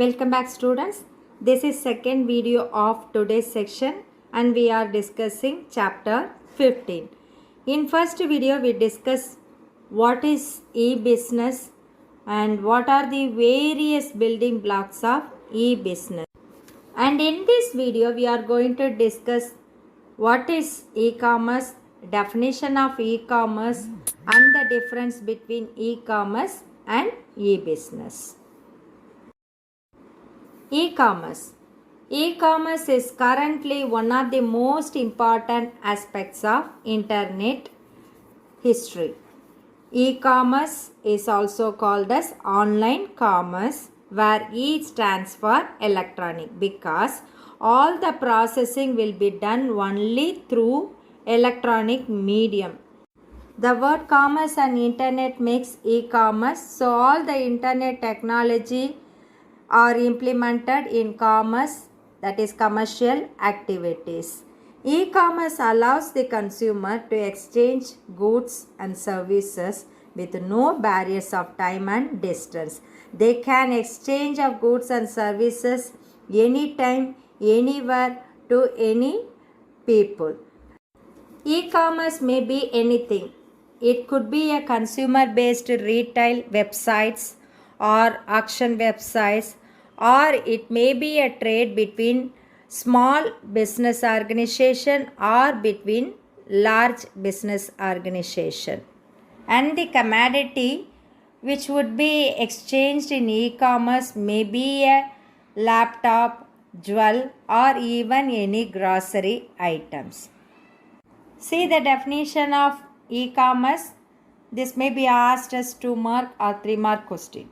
Welcome back students. This is second video of today's section and we are discussing chapter 15. In first video we discussed what is e-business and what are the various building blocks of e-business. And in this video we are going to discuss what is e-commerce, definition of e-commerce and the difference between e-commerce and e-business. E-commerce. E-commerce is currently one of the most important aspects of internet history. E-commerce is also called as online commerce, where E stands for electronic, because all the processing will be done only through electronic medium. The word commerce and internet makes e-commerce, so all the internet technology are implemented in commerce, that is commercial activities. E-commerce allows the consumer to exchange goods and services with no barriers of time and distance. They can exchange of goods and services anytime, anywhere, to any people. E-commerce may be anything. It could be a consumer-based retail websites or auction websites, or it may be a trade between small business organization or between large business organization. And the commodity which would be exchanged in e-commerce may be a laptop, jewel, or even any grocery items. See the definition of e-commerce. This may be asked as 2-mark or 3-mark question.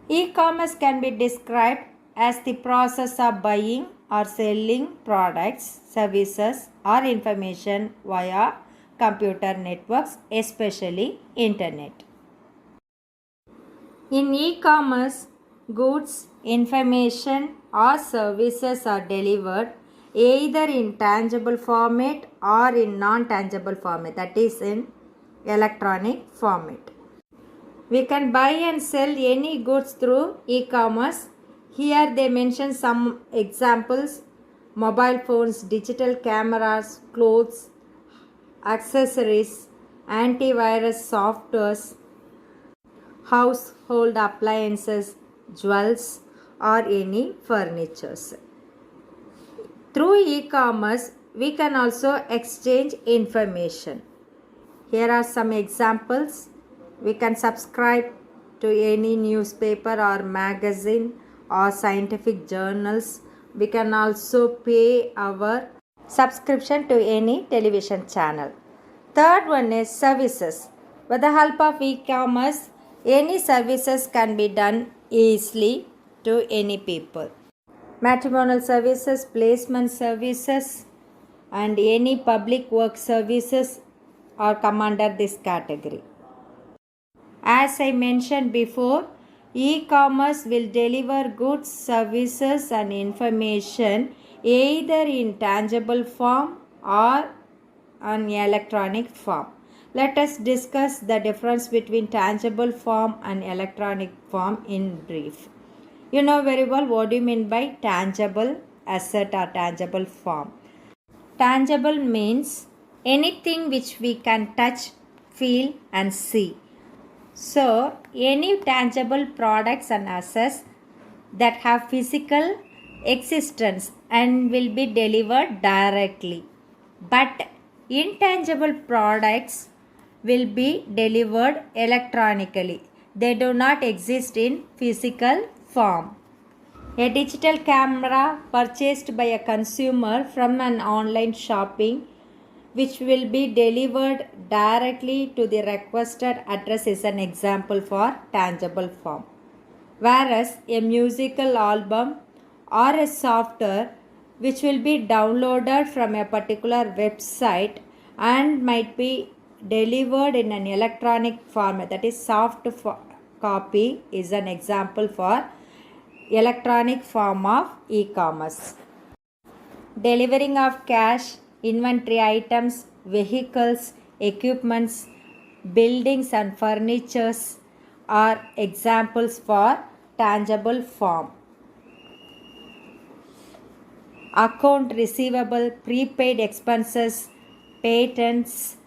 E-commerce can be described as the process of buying or selling products, services, or information via computer networks, especially internet. In e-commerce, goods, information, or services are delivered either in tangible format or in non-tangible format, that is in electronic format. We can buy and sell any goods through e-commerce. Here they mention some examples: mobile phones, digital cameras, clothes, accessories, antivirus softwares, household appliances, jewels, or any furnitures. Through e-commerce, we can also exchange information. Here are some examples. We can subscribe to any newspaper or magazine or scientific journals. We can also pay our subscription to any television channel. Third one is services. With the help of e-commerce, any services can be done easily to any people. Matrimonial services, placement services, and any public work services are come under this category. As I mentioned before, e-commerce will deliver goods, services, and information either in tangible form or in electronic form. Let us discuss the difference between tangible form and electronic form in brief. You know very well what do you mean by tangible asset or tangible form. Tangible means anything which we can touch, feel, and see. So, any tangible products and assets that have physical existence and will be delivered directly. But intangible products will be delivered electronically. They do not exist in physical form. A digital camera purchased by a consumer from an online shopping, which will be delivered directly to the requested address, is an example for tangible form. Whereas a musical album or a software which will be downloaded from a particular website and might be delivered in an electronic format, that is soft copy, is an example for electronic form of e-commerce. Delivering of cash, inventory items, vehicles, equipments, buildings and furnitures are examples for tangible form. Account receivable, prepaid expenses, patents,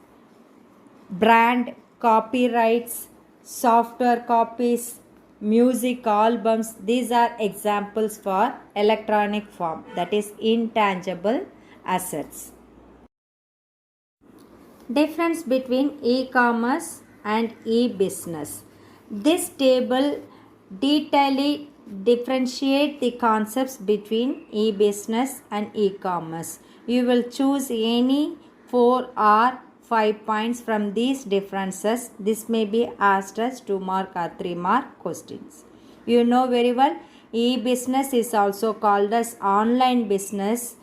brand, copyrights, software copies, music albums. These are examples for electronic form, that is intangible assets. Difference between e-commerce and e-business. This table detailedly differentiate the concepts between e-business and e-commerce. You will choose any 4 or 5 points from these differences. This may be asked as 2 mark or 3 mark questions. You know very well, e-business is also called as online business.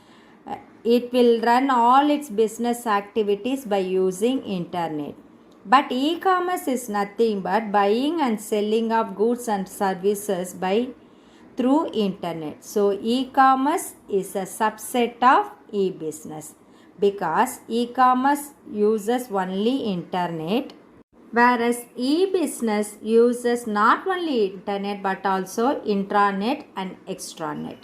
It will run all its business activities by using internet. But e-commerce is nothing but buying and selling of goods and services through internet. So e-commerce is a subset of e-business because e-commerce uses only internet, whereas e-business uses not only internet but also intranet and extranet.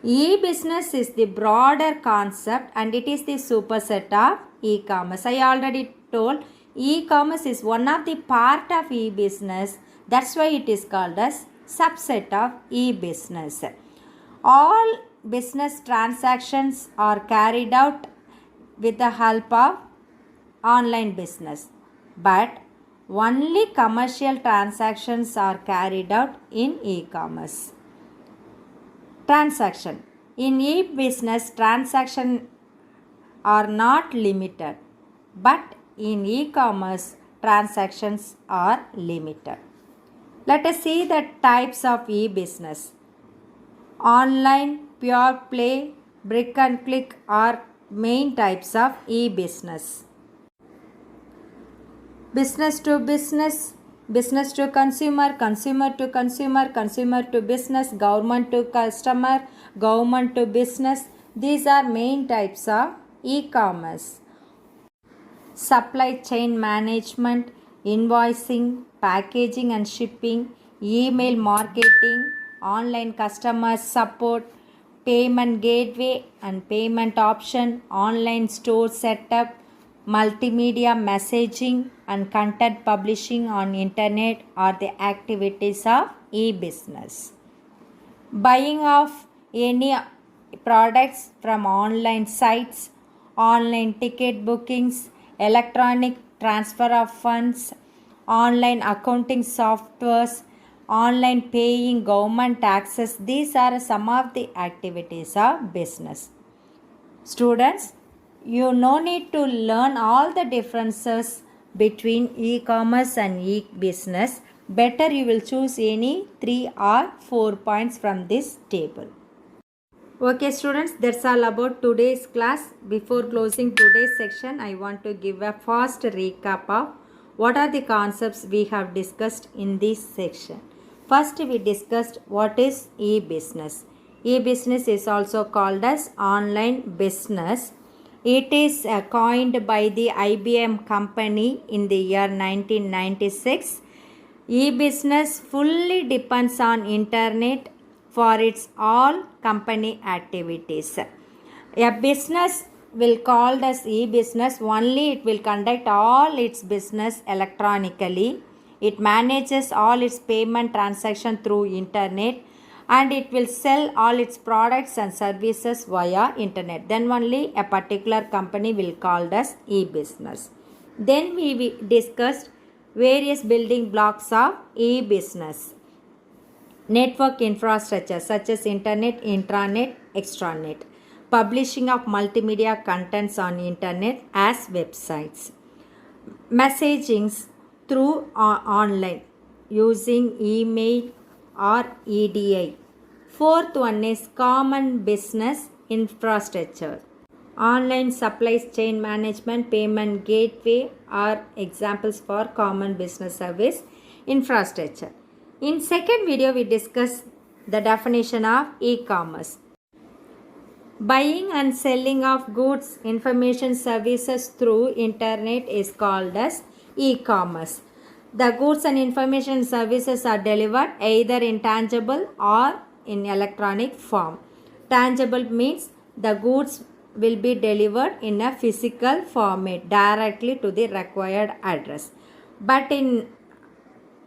E-business is the broader concept and it is the superset of e-commerce. I already told e-commerce is one of the part of e-business. That's why it is called as subset of e-business. All business transactions are carried out with the help of online business, but only commercial transactions are carried out in e-commerce. Transaction. In e-business, transactions are not limited, but in e-commerce, transactions are limited. Let us see the types of e-business. Online, pure play, brick and click are main types of e-business. Business to business, business to consumer, consumer to consumer, consumer to business, government to customer, government to business. These are main types of e-commerce. Supply chain management, invoicing, packaging and shipping, email marketing, online customer support, payment gateway and payment option, online store setup, multimedia messaging and content publishing on internet are the activities of e-business. Buying of any products from online sites, online ticket bookings, electronic transfer of funds, online accounting softwares, online paying government taxes. These are some of the activities of business. Students, you no need to learn all the differences between e-commerce and e-business. Better you will choose any 3 or 4 points from this table. Okay students, that's all about today's class. Before closing today's section, I want to give a fast recap of what are the concepts we have discussed in this section. First, we discussed what is e-business. E-business is also called as online business. It is coined by the IBM company in the year 1996. E-business fully depends on internet for its all company activities. A business will called as e-business only it will conduct all its business electronically. It manages all its payment transaction through internet and it will sell all its products and services via internet. Then only a particular company will called as e-business. Then we discussed various building blocks of e-business. Network infrastructure such as internet, intranet, extranet. Publishing of multimedia contents on internet as websites. Messagings through online using email or EDI. Fourth one is common business infrastructure. Online supply chain management, payment gateway are examples for common business service infrastructure. In second video, we discuss the definition of e-commerce. Buying and selling of goods, information services through internet is called as e-commerce. The goods and information services are delivered either in tangible or in electronic form. Tangible means the goods will be delivered in a physical format directly to the required address. But in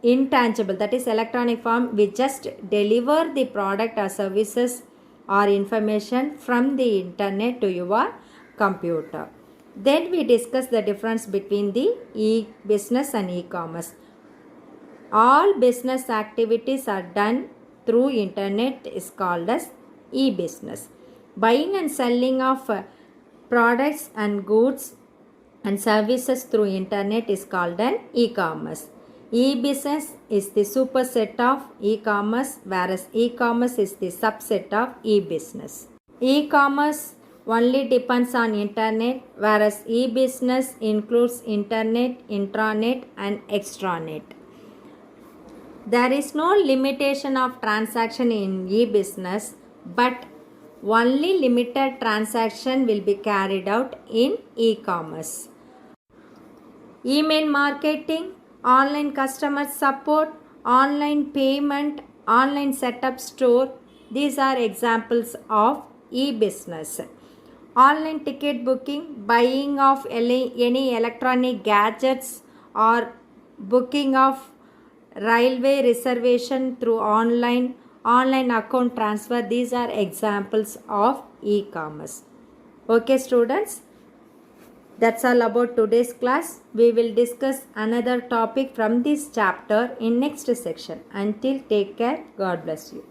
intangible, that is electronic form, we just deliver the product or services or information from the internet to your computer. Then we discuss the difference between the e-business and e-commerce. All business activities are done through internet is called as e-business. Buying and selling of products and goods and services through internet is called an e-commerce. E-business is the superset of e-commerce, whereas e-commerce is the subset of e-business. E-commerce only depends on internet, whereas e-business includes internet, intranet and extranet. There is no limitation of transaction in e-business, but only limited transaction will be carried out in e-commerce. Email marketing, online customer support, online payment, online setup store, these are examples of e-business. Online ticket booking, buying of any electronic gadgets or booking of railway reservation through online account transfer, these are examples of e-commerce. Okay students, that's all about today's class. We will discuss another topic from this chapter in next section. Until, take care. God bless you.